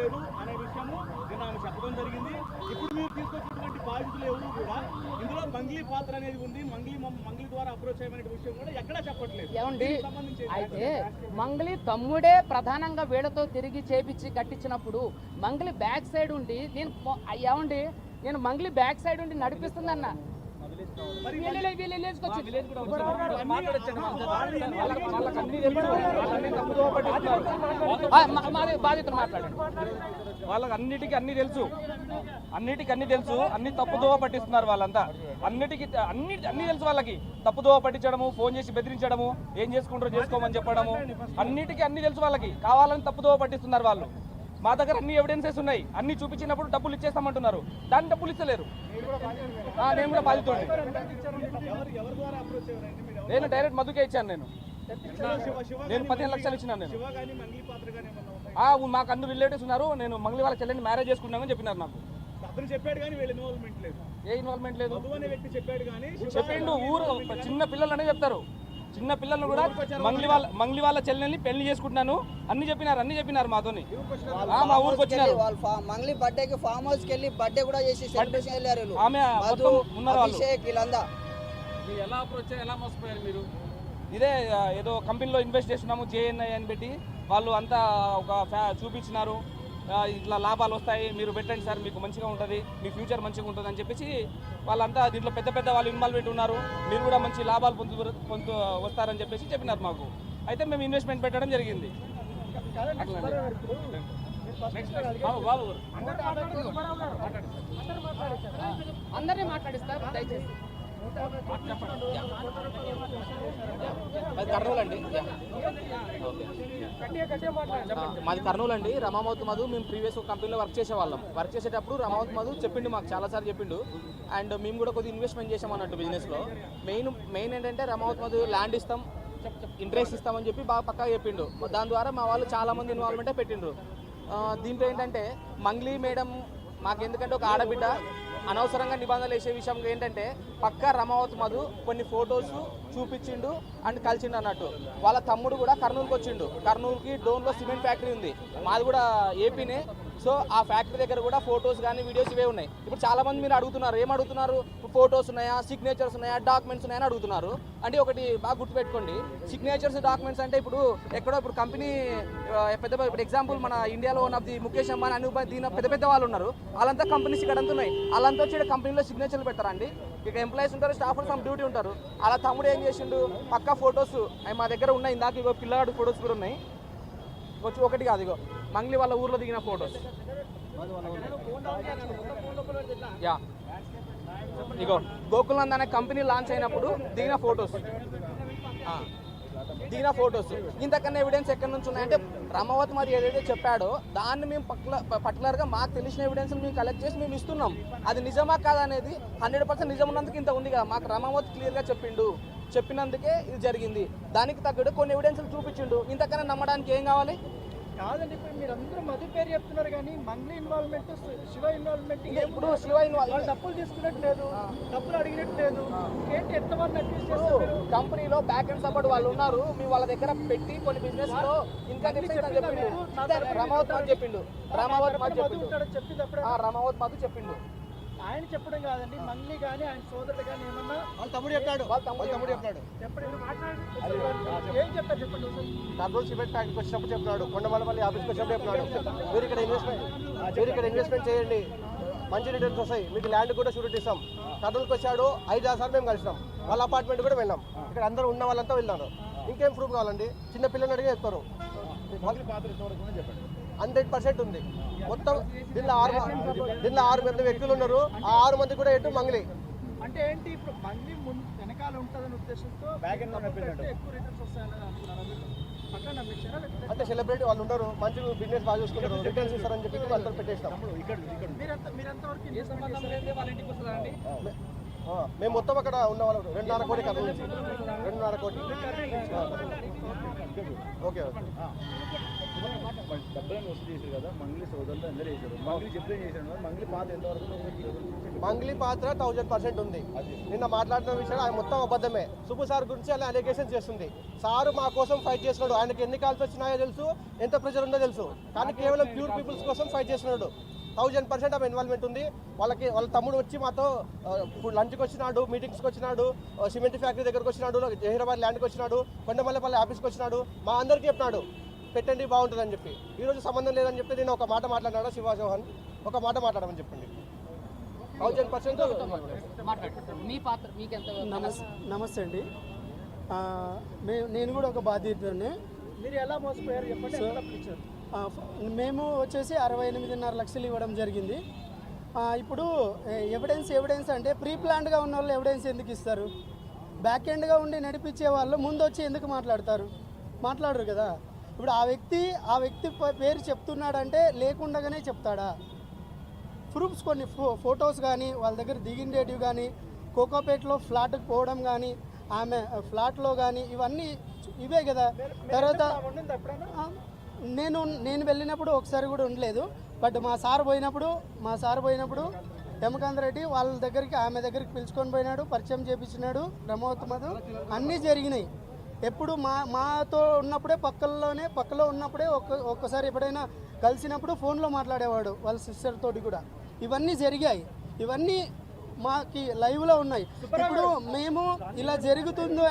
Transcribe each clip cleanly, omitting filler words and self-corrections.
లేదు అనే విషయము నిన్న ఆమె చెప్పడం జరిగింది. ఇప్పుడు మీరు తీసుకొచ్చినటువంటి బాధితులు ఎవరు కూడా ఇందులో మంగ్లీ పాత్ర అనేది ఉంది, మంగ్లీ ద్వారా అప్రోచ్ అయ్యే విషయం కూడా ఎక్కడా చెప్పట్లేదు. ఏమండి, అయితే మంగ్లీ తమ్ముడే ప్రధానంగా వీళ్ళతో తిరిగి చేపించి కట్టించినప్పుడు మంగ్లీ బ్యాక్ సైడ్ ఉండి నేను మంగ్లీ బ్యాక్ సైడ్ ఉండి నడిపిస్తుందన్న బాధితులు మాట్లాడండి. వాళ్ళకి అన్నిటికీ అన్ని తెలుసు, అన్ని తప్పుదోవ పట్టిస్తున్నారు వాళ్ళంతా. అన్ని తెలుసు వాళ్ళకి. తప్పుదోవ పట్టించడము, ఫోన్ చేసి బెదిరించడము, ఏం చేసుకుంటారో చేసుకోమని చెప్పడము, అన్నిటికీ అన్ని తెలుసు వాళ్ళకి. కావాలని తప్పుదోవ పట్టిస్తున్నారు వాళ్ళు. మా దగ్గర అన్ని ఎవిడెన్సెస్ ఉన్నాయి. అన్ని చూపించినప్పుడు డబ్బులు ఇచ్చేస్తామంటున్నారు, దాన్ని డబ్బులు ఇస్తలేరు. నేను కూడా బాధితుడిని. నేను డైరెక్ట్ మధుకే ఇచ్చాను. నేను 15 లక్షలు ఇచ్చినాను. మాకు అందరూ రిలేటివ్స్ ఉన్నారు. నేను మంగ్లీ వాళ్ళ చెల్లెని మ్యారేజ్ చేసుకున్నామని చెప్పినారు నాకు. ఏ ఇన్వాల్వ్మెంట్ లేదు. చెప్పిండు. ఊరు చిన్న పిల్లలు అనే చెప్తారు. చిన్న పిల్లలు కూడా మంగ్లీ వాళ్ళ చెల్లెల్ని పెళ్లి చేసుకుంటున్నాను అన్ని చెప్పినారు మాతోని. మా ఊరికి వచ్చినారు. మంగ్లీ బర్త్డేకి ఫామ్ హౌస్ కి వెళ్ళి బర్త్డే కూడా చేసి సెలబ్రేషన్ వెళ్ళారు. ఇదే ఏదో కంపెనీలో ఇన్వెస్ట్ చేస్తున్నాము జేఎన్ఐ అని పెట్టి వాళ్ళు అంతా ఒక చూపించినారు. ఇట్లా లాభాలు వస్తాయి, మీరు పెట్టండి సార్, మీకు మంచిగా ఉంటుంది, మీ ఫ్యూచర్ మంచిగా ఉంటుంది అని చెప్పేసి వాళ్ళంతా దీంట్లో పెద్ద వాళ్ళు ఇన్వాల్వ్మెంట్ ఉన్నారు. మీరు కూడా మంచి లాభాలు పొందు వస్తారని చెప్పేసి చెప్పినారు మాకు. అయితే మేము ఇన్వెస్ట్మెంట్ పెట్టడం జరిగింది. అందరినీ మాట్లాడిస్తారు దయచేసి. కర్నూలు అండి, మాది కర్నూలు అండి. రమావతి మధు మేము ప్రీవియస్ ఒక కంపెనీలో వర్క్ చేసేటప్పుడు రమావతి మధు చెప్పిండు, మాకు చాలాసార్లు చెప్పిండు. అండ్ మేము కూడా కొద్దిగా ఇన్వెస్ట్మెంట్ చేసాం అన్నట్టు బిజినెస్లో. మెయిన్ ఏంటంటే రమావతి మధు ల్యాండ్ ఇస్తాం, ఇంట్రెస్ట్ ఇస్తామని చెప్పి బాగా పక్కా చెప్పిండు. దాని ద్వారా మా వాళ్ళు చాలామంది ఇన్వాల్వ్మెంటే పెట్టిండ్రు. దీంట్లో ఏంటంటే మంగ్లీ మేడం మాకు ఎందుకంటే ఒక ఆడబిడ్డ అనవసరంగా నిబంధనలు వేసే విషయం ఏంటంటే పక్కా రమావతి మధు కొన్ని ఫొటోస్ చూపించిండు అండ్ కలిసిండు అన్నట్టు. వాళ్ళ తమ్ముడు కూడా కర్నూలుకి వచ్చిండు. కర్నూలుకి డోన్లో సిమెంట్ ఫ్యాక్టరీ ఉంది, మాది కూడా ఏపీనే. సో ఆ ఫ్యాక్టరీ దగ్గర కూడా ఫొటోస్ కానీ వీడియోస్ ఇవే ఉన్నాయి. ఇప్పుడు చాలామంది మీరు అడుగుతున్నారు, ఏమడుగుతున్నారు, ఫొటోస్ ఉన్నాయా, సిగ్నేచర్స్ ఉన్నాయా, డాక్యుమెంట్స్ ఉన్నాయని అడుగుతున్నారు. అంటే ఒకటి బాగా గుర్తుపెట్టుకోండి, సిగ్నేచర్స్ డాక్యుమెంట్స్ అంటే ఇప్పుడు కంపెనీ ఇప్పుడు ఎగ్జాంపుల్ మన ఇండియాలో ఉన్న ది ముఖేష్ అంబానీ అనుభవ దీని పెద్ద వాళ్ళు ఉన్నారు. వాళ్ళంతా కంపెనీస్ ఇక్కడ అంతా ఉన్నాయి. వాళ్ళంతా వచ్చి కంపెనీలో సిగ్నేచర్లు పెట్టారండి. ఇక ఎంప్లాయీస్ ఉంటారు, స్టాఫ్ సమ్ డ్యూటీ ఉంటారు. అలా తమ్ముడు ఏం చేసిండు, పక్కా ఫొటోస్ అవి మా దగ్గర ఉన్నాయి. ఇందాక ఇగో పిల్లగాడు ఫొటోస్ కూడా ఉన్నాయి. ఒకటి కాదు, ఇగో మంగ్లీ వాళ్ళ ఊర్లో దిగిన ఫొటోస్. యా, ఇగో గోకుల్నంద్ అనే కంపెనీ లాంచ్ అయినప్పుడు దిగిన ఫొటోస్. ఇంతకన్నా ఎవిడెన్స్ ఎక్కడి నుంచి ఉన్నాయంటే రమావతి మరి ఏదైతే చెప్పాడో దాన్ని మేము పర్టికులర్గా మాకు తెలిసిన ఎవిడెన్స్ మేము కలెక్ట్ చేసి మేము ఇస్తున్నాం. అది నిజమా కాదా అనేది 100% నిజం ఉన్నందుకు ఇంత ఉంది కదా. మాకు రమావతి క్లియర్గా చెప్పినందుకే ఇది జరిగింది. దానికి తగ్గట్టు కొన్ని ఎవిడెన్స్లు చూపించిండు. ఇంతకన్నా నమ్మడానికి ఏం కావాలి? కాదండి, ఇప్పుడు మీరు అందరూ మధు పేరు చెప్తున్నారు కానీ మంగ్లీ ఇన్వాల్వ్మెంట్, శివ ఇన్వాల్వ్మెంట్, ఇప్పుడు శివ ఇన్వాల్వ్ డబ్బులు తీసుకున్నట్టు లేదు, డబ్బులు అడిగినట్టు లేదు. ఏంటి ఎంత మంది అక్యూజ్ చేస్తారు? కంపెనీలో బ్యాక్ అండ్ సపోర్ట్ వాళ్ళు ఉన్నారు. మీ వాళ్ళ దగ్గర పెట్టి కొన్ని బిజినెస్ లో ఇంకా చెప్పిండు. రమావతి మధు చెప్పిండు. రమావతి మధు చెప్పిండు. ఆయన చెప్పడం కాదండి, మంగ్లీ కానీ ఆయన సోదరుడు కానీ ఏమన్నా వాళ్ళ తమ్ముడు చెప్పాడు. ఏం చెప్పారు చెప్పండి. కర్నూలు సిమెంట్ ఫ్యాక్టరీకి వచ్చినప్పుడు చెప్పినాడు, కొండమల్లపల్లి ఆఫీస్కి వచ్చినప్పుడు చెప్పినాడు, మీరు ఇక్కడ ఇన్వెస్ట్మెంట్ చేయండి, మంచి రిటర్న్స్ వస్తాయి, మీకు ల్యాండ్ కూడా షూరిటీ ఇస్తాం. కర్నూలుకి వచ్చాడు, 5-6 సార్లు మేము కలిసినాం. వాళ్ళ అపార్ట్మెంట్ కూడా వెళ్ళాం. ఇక్కడ అందరూ ఉన్న వాళ్ళంతా వెళ్ళారు. ఇంకేం ప్రూఫ్ కావాలండి? చిన్న పిల్లలు అడిగే చెప్తారు. 100% ఉంది. మొత్తం దీనిలో 6 మంది వ్యక్తులు ఉన్నారు. ఆ 6 మంది కూడా ఎటు మంగ్లీ. అంటే ఏంటి, ఇప్పుడు మంగ్లీ వెనకాల ఉంటుందని ఉద్దేశంతో ఎక్కువ రిటర్న్స్ వస్తాయని అంటున్నారు. అంటే సెలబ్రిటీ వాళ్ళు ఉంటారు, మంచి బిజినెస్ బాగా చూసుకుంటారు, రిటర్న్స్ ఇస్తారని చెప్పి వాళ్ళతో పెట్టేస్తాం. మేము మొత్తం అక్కడ ఉన్న వాళ్ళు 2.5 కోటి కర్నూలు నుంచి 2.5 కోటి. ఓకే. డబ్బులను వసూలు చేశారు కదా మంగ్లీ సోదరులు అందరూ చేశారు. మంగ్లీ చెప్తే చేశాడు, మంగ్లీ పాత ఎంతవరకు మంగ్లీ పాత్ర 1000% ఉంది. నిన్న మాట్లాడిన విషయం ఆయన మొత్తం అబద్ధమే. సుబ్బు సార్ గురించి అలా అలిగేషన్ చేస్తుంది. సారు మా కోసం ఫైట్ చేస్తున్నాడు. ఆయనకి ఎన్ని కాల్స్ వచ్చినాయో తెలుసు, ఎంత ప్రెషర్ ఉందో తెలుసు. కానీ కేవలం ప్యూర్ పీపుల్స్ కోసం ఫైట్ చేస్తున్నాడు. 1000% ఆఫ్ ఇన్వాల్వ్మెంట్ ఉంది. వాళ్ళ తమ్ముడు వచ్చి మాతో లంచ్కి వచ్చినాడు, మీటింగ్స్కి వచ్చినాడు, సిమెంట్ ఫ్యాక్టరీ దగ్గరకు వచ్చినాడు, జహీరాబాద్ ల్యాండ్కి వచ్చినాడు, కొండమల్లపల్లి ఆఫీస్కి వచ్చినాడు. మా అందరికీ చెప్పినాడు పెట్టండి బాగుంటుందని చెప్పి. ఈరోజు సంబంధం లేదని చెప్పి నేను ఒక మాట మాట్లాడినాడు శివ చౌహాన్, ఒక మాట మాట్లాడమని చెప్పండి. 1000% మాట్లాడుతారు. మీ పాత్ర మీకు ఎంత? నమస్తే అండి. నేను కూడా ఒక బాధితుడిని. మీరు ఎలా మోసపోయారు చెప్పండి, ఎంత డబ్బులు ఇచ్చారు? మేము వచ్చేసి 68.5 లక్షలు ఇవ్వడం జరిగింది. ఇప్పుడు ఎవిడెన్స్ అంటే ప్రీ ప్లాన్డ్గా ఉన్న వాళ్ళు ఎవిడెన్స్ ఎందుకు ఇస్తారు? బ్యాక్ ఎండ్గా ఉండి నడిపించే వాళ్ళు ముందు వచ్చి ఎందుకు మాట్లాడరు కదా. ఇప్పుడు ఆ వ్యక్తి పేరు చెప్తున్నాడంటే లేకుండానే చెప్తాడా? ప్రూఫ్స్ కొన్ని ఫొటోస్ కానీ వాళ్ళ దగ్గర దిగిండేటివి కానీ, కోకోపేట్లో ఫ్లాట్కి పోవడం కానీ, ఆమె ఫ్లాట్లో కానీ ఇవన్నీ ఇవే కదా. తర్వాత నేను వెళ్ళినప్పుడు ఒకసారి కూడా ఉండలేదు. బట్ మా సార్ పోయినప్పుడు యమకాంత్ రెడ్డి వాళ్ళ దగ్గరికి ఆమె దగ్గరికి పిలుచుకొని పోయినాడు, పరిచయం చేపించినాడు, రమావతి మధు అన్నీ జరిగినాయి. ఎప్పుడు మాతో ఉన్నప్పుడే పక్కలో ఉన్నప్పుడే ఒక్కసారి ఎప్పుడైనా కలిసినప్పుడు ఫోన్లో మాట్లాడేవాడు వాళ్ళ సిస్టర్ తోటి కూడా. ఇవన్నీ జరిగాయి, ఇవన్నీ మాకి లైవ్లో ఉన్నాయి. ఇప్పుడు మేము ఇలా జరుగుతుంది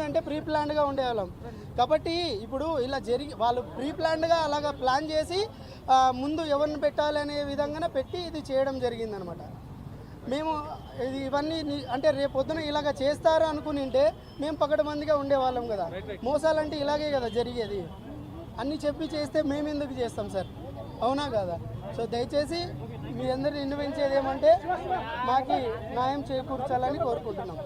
అంటే ప్రీ ప్లాన్డ్గా ఉండేవాళ్ళం. కాబట్టి ఇప్పుడు ఇలా వాళ్ళు ప్రీ ప్లాన్డ్గా అలాగా ప్లాన్ చేసి ముందు ఎవరిని పెట్టాలనే విధంగానే పెట్టి ఇది చేయడం జరిగిందనమాట. మేము ఇవన్నీ అంటే రేపు పొద్దున ఇలాగ చేస్తారు అనుకునింటే మేము పకడ్బందీగా ఉండేవాళ్ళం కదా. మోసాలంటే ఇలాగే కదా జరిగేది. అన్నీ చెప్పి చేస్తే మేము ఎందుకు చేస్తాం సార్? అవునా కదా? సో దయచేసి మీ అందరిని విన్నవించేది ఏమంటే మాకు న్యాయం చేకూర్చాలని కోరుకుంటున్నాం.